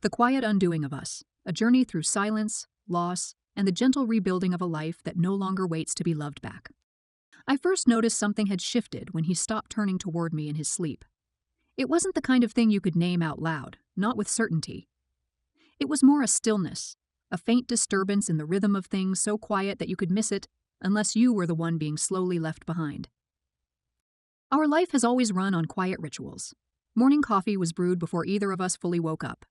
The Quiet Undoing of Us, a journey through silence, loss, and the gentle rebuilding of a life that no longer waits to be loved back. I first noticed something had shifted when he stopped turning toward me in his sleep. It wasn't the kind of thing you could name out loud, not with certainty. It was more a stillness, a faint disturbance in the rhythm of things so quiet that you could miss it unless you were the one being slowly left behind. Our life has always run on quiet rituals. Morning coffee was brewed before either of us fully woke up.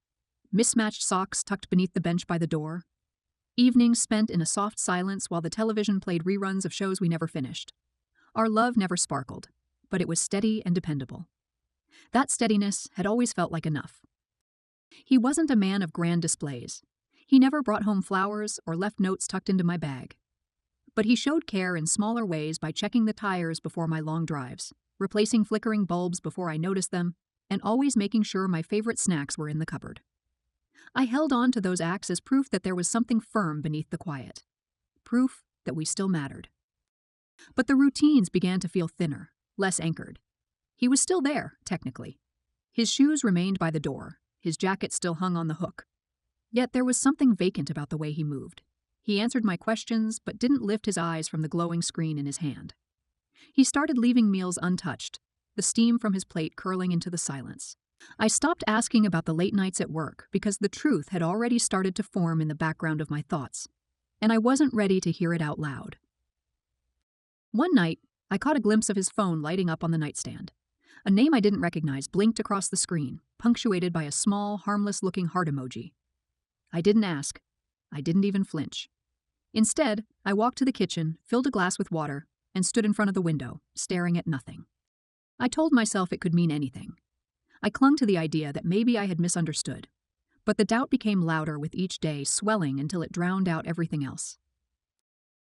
Mismatched socks tucked beneath the bench by the door. Evenings spent in a soft silence while the television played reruns of shows we never finished. Our love never sparkled, but it was steady and dependable. That steadiness had always felt like enough. He wasn't a man of grand displays. He never brought home flowers or left notes tucked into my bag. But he showed care in smaller ways by checking the tires before my long drives, replacing flickering bulbs before I noticed them, and always making sure my favorite snacks were in the cupboard. I held on to those acts as proof that there was something firm beneath the quiet. Proof that we still mattered. But the routines began to feel thinner, less anchored. He was still there, technically. His shoes remained by the door, his jacket still hung on the hook. Yet there was something vacant about the way he moved. He answered my questions, but didn't lift his eyes from the glowing screen in his hand. He started leaving meals untouched, the steam from his plate curling into the silence. I stopped asking about the late nights at work because the truth had already started to form in the background of my thoughts, and I wasn't ready to hear it out loud. One night, I caught a glimpse of his phone lighting up on the nightstand. A name I didn't recognize blinked across the screen, punctuated by a small, harmless-looking heart emoji. I didn't ask. I didn't even flinch. Instead, I walked to the kitchen, filled a glass with water, and stood in front of the window, staring at nothing. I told myself it could mean anything. I clung to the idea that maybe I had misunderstood, but the doubt became louder with each day, swelling until it drowned out everything else.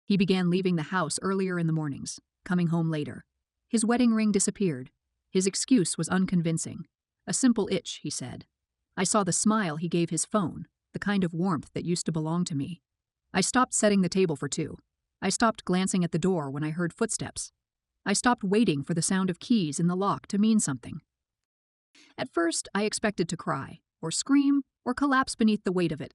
He began leaving the house earlier in the mornings, coming home later. His wedding ring disappeared. His excuse was unconvincing. A simple itch, he said. I saw the smile he gave his phone, the kind of warmth that used to belong to me. I stopped setting the table for two. I stopped glancing at the door when I heard footsteps. I stopped waiting for the sound of keys in the lock to mean something. At first, I expected to cry, or scream, or collapse beneath the weight of it.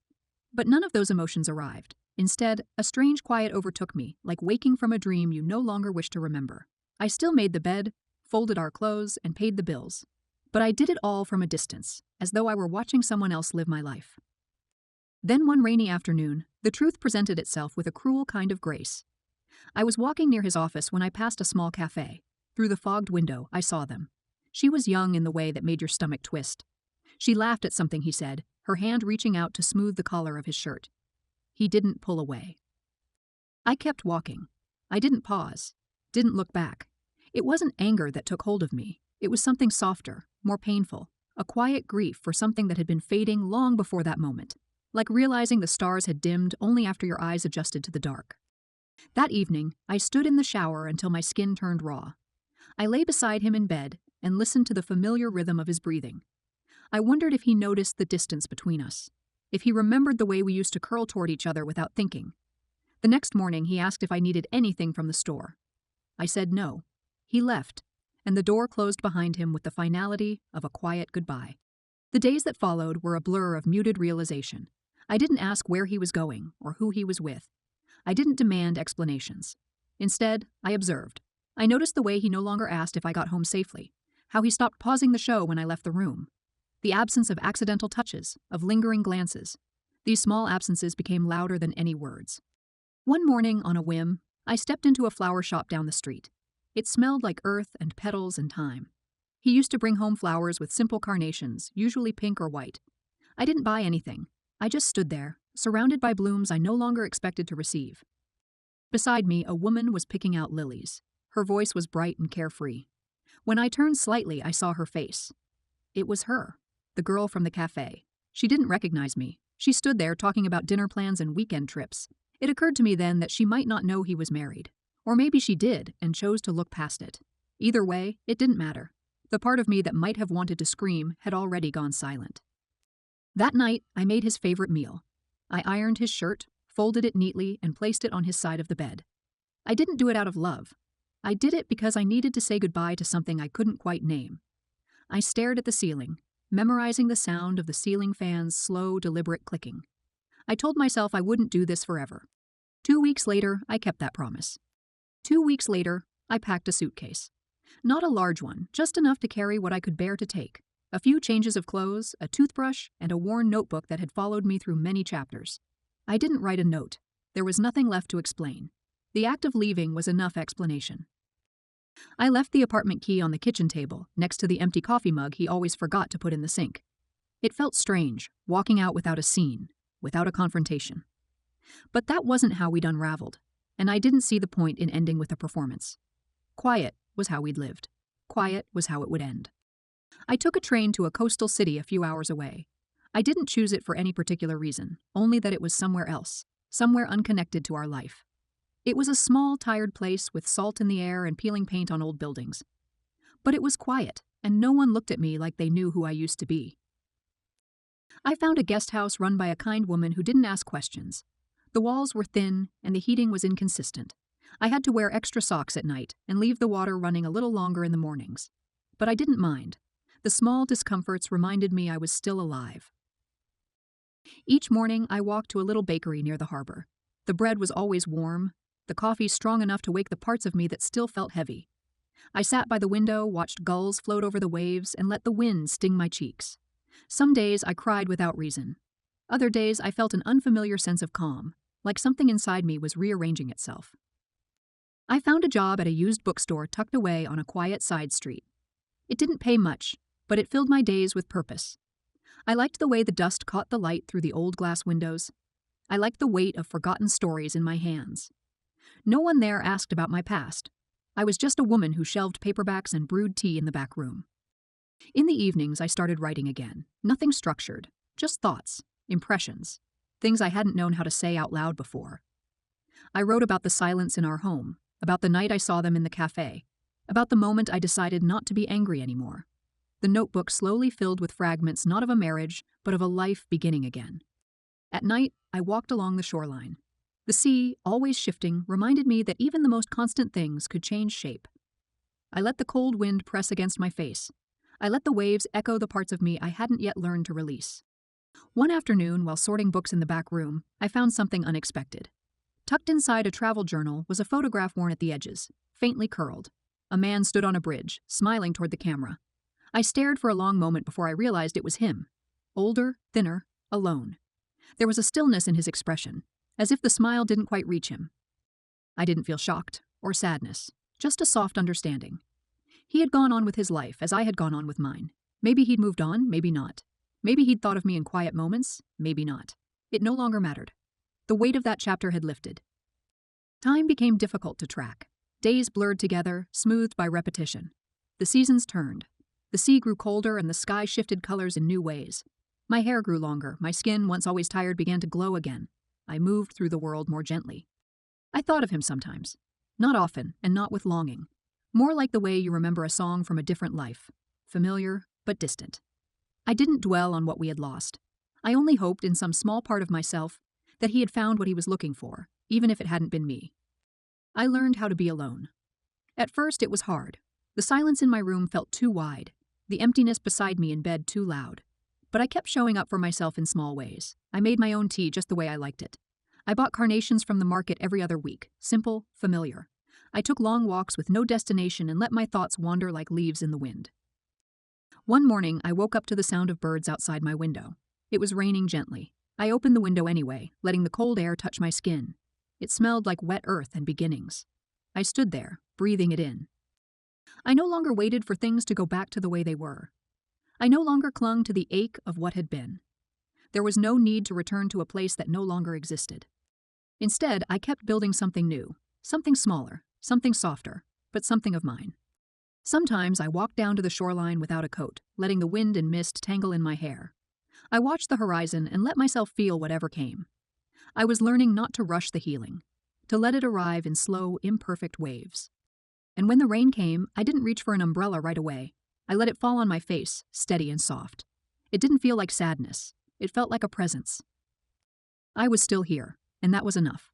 But none of those emotions arrived. Instead, a strange quiet overtook me, like waking from a dream you no longer wish to remember. I still made the bed, folded our clothes, and paid the bills. But I did it all from a distance, as though I were watching someone else live my life. Then one rainy afternoon, the truth presented itself with a cruel kind of grace. I was walking near his office when I passed a small cafe. Through the fogged window, I saw them. She was young in the way that made your stomach twist. She laughed at something he said, her hand reaching out to smooth the collar of his shirt. He didn't pull away. I kept walking. I didn't pause, didn't look back. It wasn't anger that took hold of me. It was something softer, more painful, a quiet grief for something that had been fading long before that moment, like realizing the stars had dimmed only after your eyes adjusted to the dark. That evening, I stood in the shower until my skin turned raw. I lay beside him in bed and listened to the familiar rhythm of his breathing. I wondered if he noticed the distance between us, if he remembered the way we used to curl toward each other without thinking. The next morning, he asked if I needed anything from the store. I said no. He left, and the door closed behind him with the finality of a quiet goodbye. The days that followed were a blur of muted realization. I didn't ask where he was going or who he was with. I didn't demand explanations. Instead, I observed. I noticed the way he no longer asked if I got home safely, how he stopped pausing the show when I left the room. The absence of accidental touches, of lingering glances. These small absences became louder than any words. One morning, on a whim, I stepped into a flower shop down the street. It smelled like earth and petals and time. He used to bring home flowers with simple carnations, usually pink or white. I didn't buy anything. I just stood there, surrounded by blooms I no longer expected to receive. Beside me, a woman was picking out lilies. Her voice was bright and carefree. When I turned slightly, I saw her face. It was her, the girl from the cafe. She didn't recognize me. She stood there talking about dinner plans and weekend trips. It occurred to me then that she might not know he was married. Or maybe she did and chose to look past it. Either way, it didn't matter. The part of me that might have wanted to scream had already gone silent. That night, I made his favorite meal. I ironed his shirt, folded it neatly, and placed it on his side of the bed. I didn't do it out of love. I did it because I needed to say goodbye to something I couldn't quite name. I stared at the ceiling, memorizing the sound of the ceiling fan's slow, deliberate clicking. I told myself I wouldn't do this forever. 2 weeks later, I kept that promise. 2 weeks later, I packed a suitcase. Not a large one, just enough to carry what I could bear to take. A few changes of clothes, a toothbrush, and a worn notebook that had followed me through many chapters. I didn't write a note. There was nothing left to explain. The act of leaving was enough explanation. I left the apartment key on the kitchen table, next to the empty coffee mug he always forgot to put in the sink. It felt strange, walking out without a scene, without a confrontation. But that wasn't how we'd unraveled, and I didn't see the point in ending with a performance. Quiet was how we'd lived. Quiet was how it would end. I took a train to a coastal city a few hours away. I didn't choose it for any particular reason, only that it was somewhere else, somewhere unconnected to our life. It was a small, tired place with salt in the air and peeling paint on old buildings. But it was quiet, and no one looked at me like they knew who I used to be. I found a guest house run by a kind woman who didn't ask questions. The walls were thin, and the heating was inconsistent. I had to wear extra socks at night and leave the water running a little longer in the mornings. But I didn't mind. The small discomforts reminded me I was still alive. Each morning, I walked to a little bakery near the harbor. The bread was always warm, the coffee strong enough to wake the parts of me that still felt heavy. I sat by the window, watched gulls float over the waves, and let the wind sting my cheeks. Some days I cried without reason. Other days I felt an unfamiliar sense of calm, like something inside me was rearranging itself. I found a job at a used bookstore tucked away on a quiet side street. It didn't pay much, but it filled my days with purpose. I liked the way the dust caught the light through the old glass windows. I liked the weight of forgotten stories in my hands. No one there asked about my past. I was just a woman who shelved paperbacks and brewed tea in the back room. In the evenings, I started writing again. Nothing structured, just thoughts, impressions, things I hadn't known how to say out loud before. I wrote about the silence in our home, about the night I saw them in the cafe, about the moment I decided not to be angry anymore. The notebook slowly filled with fragments not of a marriage, but of a life beginning again. At night, I walked along the shoreline. The sea, always shifting, reminded me that even the most constant things could change shape. I let the cold wind press against my face. I let the waves echo the parts of me I hadn't yet learned to release. One afternoon, while sorting books in the back room, I found something unexpected. Tucked inside a travel journal was a photograph worn at the edges, faintly curled. A man stood on a bridge, smiling toward the camera. I stared for a long moment before I realized it was him. Older, thinner, alone. There was a stillness in his expression, as if the smile didn't quite reach him. I didn't feel shocked or sadness, just a soft understanding. He had gone on with his life as I had gone on with mine. Maybe he'd moved on, maybe not. Maybe he'd thought of me in quiet moments, maybe not. It no longer mattered. The weight of that chapter had lifted. Time became difficult to track. Days blurred together, smoothed by repetition. The seasons turned. The sea grew colder and the sky shifted colors in new ways. My hair grew longer, my skin, once always tired, began to glow again. I moved through the world more gently. I thought of him sometimes. Not often, and not with longing. More like the way you remember a song from a different life. Familiar, but distant. I didn't dwell on what we had lost. I only hoped in some small part of myself that he had found what he was looking for, even if it hadn't been me. I learned how to be alone. At first it was hard. The silence in my room felt too wide, the emptiness beside me in bed too loud. But I kept showing up for myself in small ways. I made my own tea just the way I liked it. I bought carnations from the market every other week, simple, familiar. I took long walks with no destination and let my thoughts wander like leaves in the wind. One morning, I woke up to the sound of birds outside my window. It was raining gently. I opened the window anyway, letting the cold air touch my skin. It smelled like wet earth and beginnings. I stood there, breathing it in. I no longer waited for things to go back to the way they were. I no longer clung to the ache of what had been. There was no need to return to a place that no longer existed. Instead, I kept building something new, something smaller, something softer, but something of mine. Sometimes I walked down to the shoreline without a coat, letting the wind and mist tangle in my hair. I watched the horizon and let myself feel whatever came. I was learning not to rush the healing, to let it arrive in slow, imperfect waves. And when the rain came, I didn't reach for an umbrella right away. I let it fall on my face, steady and soft. It didn't feel like sadness. It felt like a presence. I was still here, and that was enough.